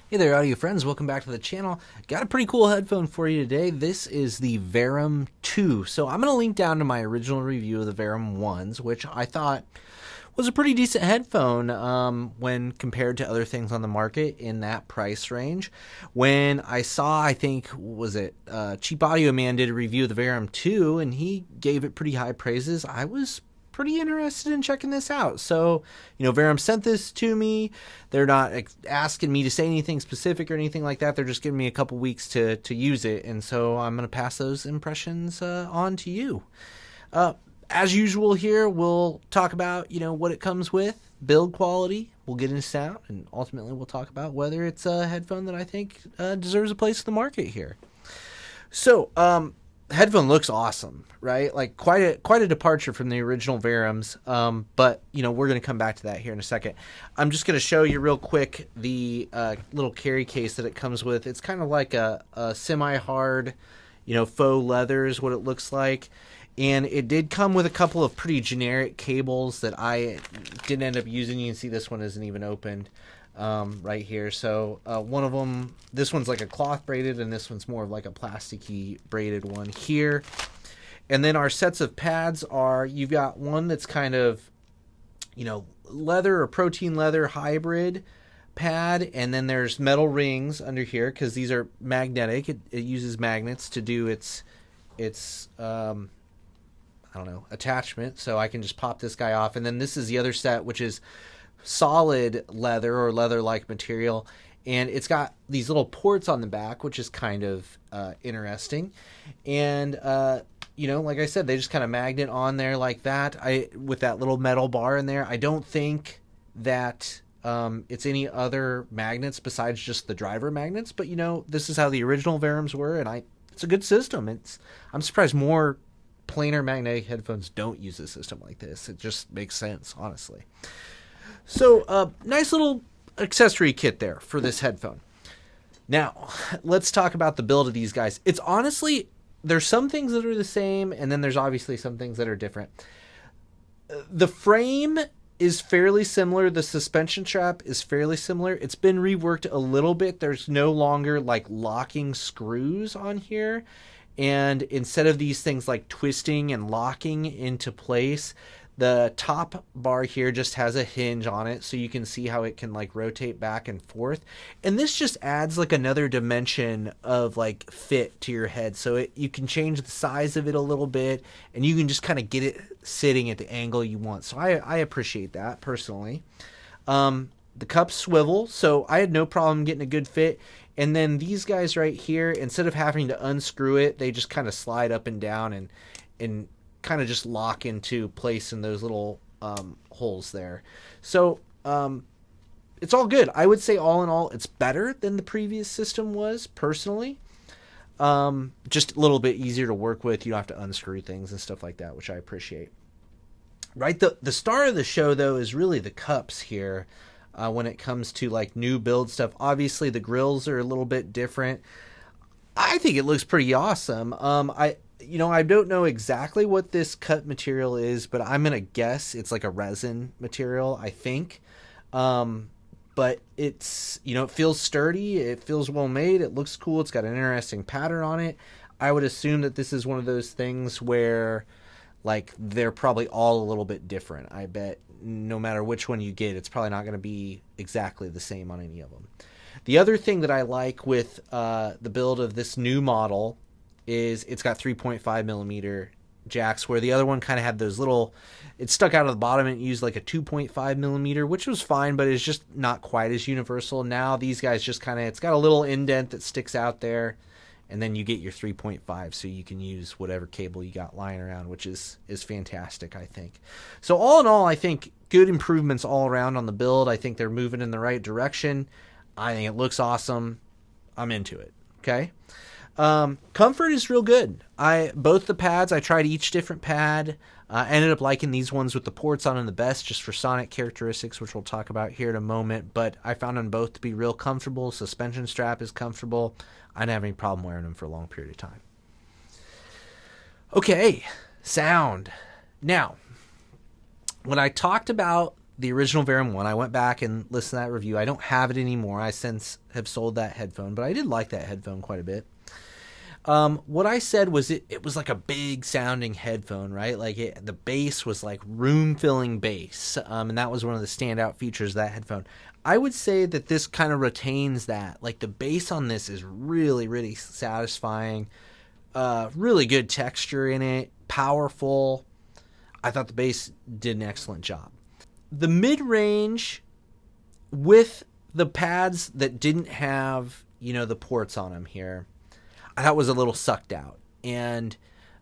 Hey there, audio friends. Welcome back to the channel. Got a pretty cool headphone for you today. This is the Verum 2. So I'm going to link down to my original review of the Verum 1s, which I thought was a pretty decent headphone when compared to other things on the market in that price range. When I saw, I think, Cheap Audio Man did a review of the Verum 2, and he gave it pretty high praises, I was pretty interested in checking this out. So, Verum sent this to me. They're not asking me to say anything specific or anything like that. They're just giving me a couple weeks to use it. And so I'm going to pass those impressions on to you. As usual here, we'll talk about, what it comes with, build quality. We'll get into sound, and ultimately we'll talk about whether it's a headphone that I think deserves a place in the market here. So, headphone looks awesome, right? Like quite a departure from the original Verums. But we're going to come back to that here in a second. I'm just going to show you real quick the little carry case that it comes with. It's kind of like a semi-hard, faux leather is what it looks like. And it did come with a couple of pretty generic cables that I didn't end up using. You can see this one isn't even opened. Right here. So one of them, this one's like a cloth braided, and this one's more of like a plasticky braided one here. And then our sets of pads are, you've got one that's kind of, leather or protein leather hybrid pad, and then there's metal rings under here because these are magnetic. It uses magnets to do its attachment. So I can just pop this guy off, and then this is the other set, which is solid leather or leather-like material, and it's got these little ports on the back, which is kind of interesting. And like I said, they just kind of magnet on there like that. With that little metal bar in there. I don't think that it's any other magnets besides just the driver magnets, but this is how the original Verums were, and it's a good system. I'm surprised more planar magnetic headphones don't use a system like this. It just makes sense, honestly. So, nice little accessory kit there for this headphone. Now, let's talk about the build of these guys. It's honestly, there's some things that are the same, and then there's obviously some things that are different. The frame is fairly similar. The suspension strap is fairly similar. It's been reworked a little bit. There's no longer like locking screws on here. And instead of these things like twisting and locking into place, the top bar here just has a hinge on it, so you can see how it can like rotate back and forth. And this just adds like another dimension of like fit to your head. So you can change the size of it a little bit, and you can just kind of get it sitting at the angle you want. So I appreciate that personally. The cups swivel, so I had no problem getting a good fit. And then these guys right here, instead of having to unscrew it, they just kind of slide up and down and kind of just lock into place in those little holes there. So it's all good. I would say all in all, it's better than the previous system was, personally. Just a little bit easier to work with. You don't have to unscrew things and stuff like that, which I appreciate. Right, the star of the show, though, is really the cups here. When it comes to like new build stuff, obviously the grills are a little bit different. I think it looks pretty awesome. I don't know exactly what this cut material is, but I'm going to guess it's like a resin material, I think. But it's, it feels sturdy. It feels well made. It looks cool. It's got an interesting pattern on it. I would assume that this is one of those things where like they're probably all a little bit different. I bet no matter which one you get, it's probably not going to be exactly the same on any of them. The other thing that I like with the build of this new model is it's got 3.5 millimeter jacks, where the other one kind of had those little, it stuck out of the bottom and it used like a 2.5 millimeter, which was fine, but it's just not quite as universal. Now these guys just kind of, it's got a little indent that sticks out there, and then you get your 3.5, so you can use whatever cable you got lying around, which is fantastic, I think. So all in all, I think good improvements all around on the build. I think they're moving in the right direction. I think it looks awesome. I'm into it. Okay. Comfort is real good. Both the pads, I tried each different pad. I ended up liking these ones with the ports on them the best, just for sonic characteristics, which we'll talk about here in a moment. But I found them both to be real comfortable. Suspension strap is comfortable. I didn't have any problem wearing them for a long period of time. Okay, sound. Now, when I talked about the original Verum one. I went back and listened to that review. I don't have it anymore. I since have sold that headphone, but I did like that headphone quite a bit. What I said was it was like a big sounding headphone, right? Like the bass was like room filling bass. And that was one of the standout features of that headphone. I would say that this kind of retains that. Like the bass on this is really, really satisfying. Really good texture in it. Powerful. I thought the bass did an excellent job. The mid-range with the pads that didn't have, the ports on them here, I thought was a little sucked out. And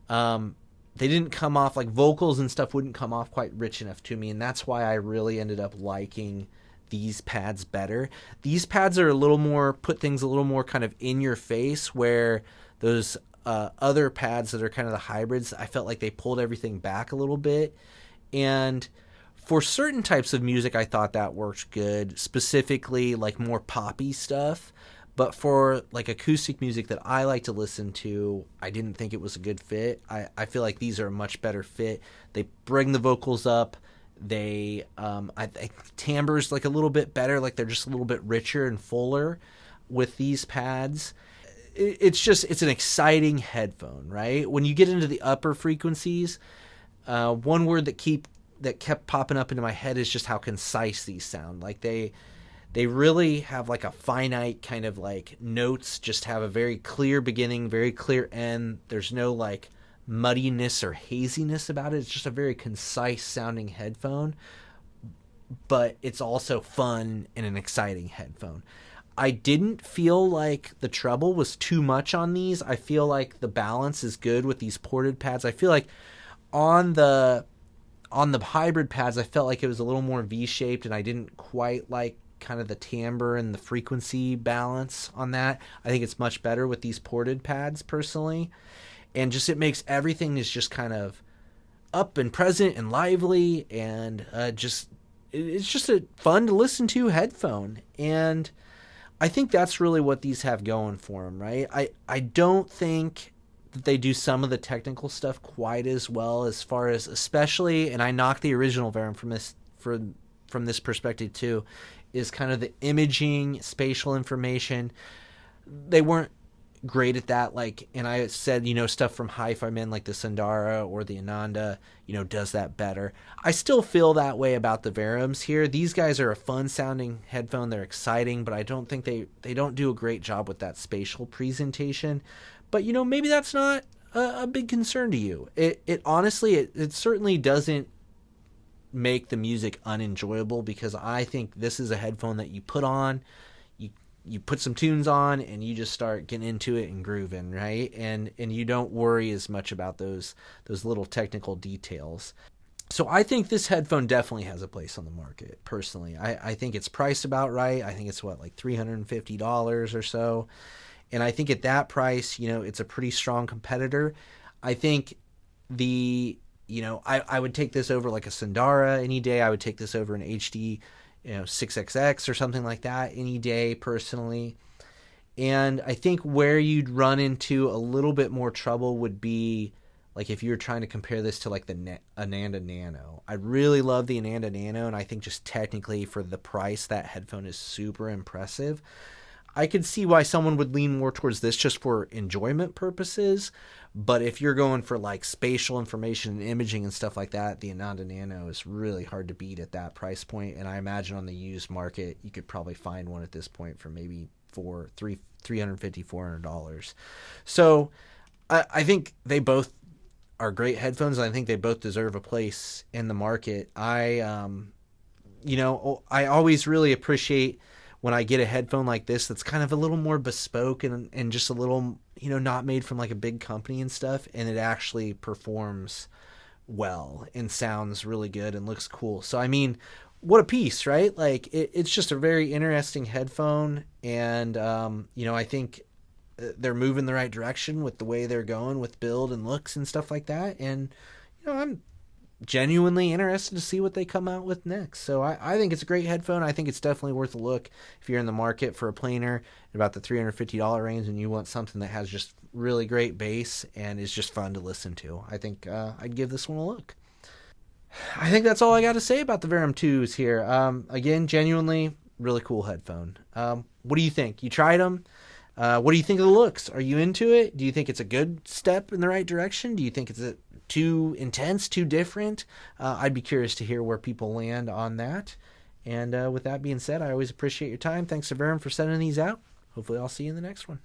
they didn't come off, like vocals and stuff wouldn't come off quite rich enough to me. And that's why I really ended up liking these pads better. These pads are put things a little more kind of in your face, where those other pads that are kind of the hybrids, I felt like they pulled everything back a little bit. And for certain types of music, I thought that worked good, specifically like more poppy stuff. But for like acoustic music that I like to listen to, I didn't think it was a good fit. I feel like these are a much better fit. They bring the vocals up. They, I think timbre's like a little bit better. Like they're just a little bit richer and fuller with these pads. It's an exciting headphone, right? When you get into the upper frequencies, one word that kept popping up into my head is just how concise these sound. Like they really have like a finite kind of like notes, just have a very clear beginning, very clear end. There's no like muddiness or haziness about it. It's just a very concise sounding headphone, but it's also fun and an exciting headphone. I didn't feel like the treble was too much on these. I feel like the balance is good with these ported pads. I feel like on the hybrid pads, I felt like it was a little more V-shaped, and I didn't quite like kind of the timbre and the frequency balance on that. I think it's much better with these ported pads personally. And just it makes everything is just kind of up and present and lively, and it's just a fun to listen to headphone. And I think that's really what these have going for them, right? I don't think that they do some of the technical stuff quite as well, as far as, especially, and I knock the original Verum from this perspective too, is kind of the imaging, spatial information. They weren't great at that. Like, and I said, stuff from Hifi Men like the Sundara or the Ananda, does that better. I still feel that way about the Verums here. These guys are a fun sounding headphone. They're exciting, but I don't think they don't do a great job with that spatial presentation. But, maybe that's not a big concern to you. It honestly, it certainly doesn't make the music unenjoyable, because I think this is a headphone that you put on, you put some tunes on, and you just start getting into it and grooving, right? And you don't worry as much about those little technical details. So I think this headphone definitely has a place on the market, personally. I think it's priced about right. I think it's like $350 or so. And I think at that price, it's a pretty strong competitor. I think I would take this over like a Sundara any day. I would take this over an HD 6XX or something like that any day, personally. And I think where you'd run into a little bit more trouble would be like if you were trying to compare this to like the Ananda Nano. I really love the Ananda Nano, and I think just technically for the price, that headphone is super impressive. I could see why someone would lean more towards this just for enjoyment purposes. But if you're going for like spatial information and imaging and stuff like that, the Ananda Nano is really hard to beat at that price point. And I imagine on the used market, you could probably find one at this point for maybe $350, $400. So I think they both are great headphones. And I think they both deserve a place in the market. I always really appreciate when I get a headphone like this that's kind of a little more bespoke and just a little, not made from like a big company and stuff, and it actually performs well and sounds really good and looks cool. So, I mean, what a piece, right? Like, it's just a very interesting headphone, and, I think they're moving the right direction with the way they're going with build and looks and stuff like that, and, I'm genuinely interested to see what they come out with next. So I think it's a great headphone. I think it's definitely worth a look if you're in the market for a planer at about the $350 range and you want something that has just really great bass and is just fun to listen to. I think I'd give this one a look. I think that's all I got to say about the Verum 2s here. Again, genuinely, really cool headphone. What do you think? You tried them? What do you think of the looks? Are you into it? Do you think it's a good step in the right direction? Do you think it's too intense, too different? I'd be curious to hear where people land on that. And with that being said, I always appreciate your time. Thanks to Verum for sending these out. Hopefully I'll see you in the next one.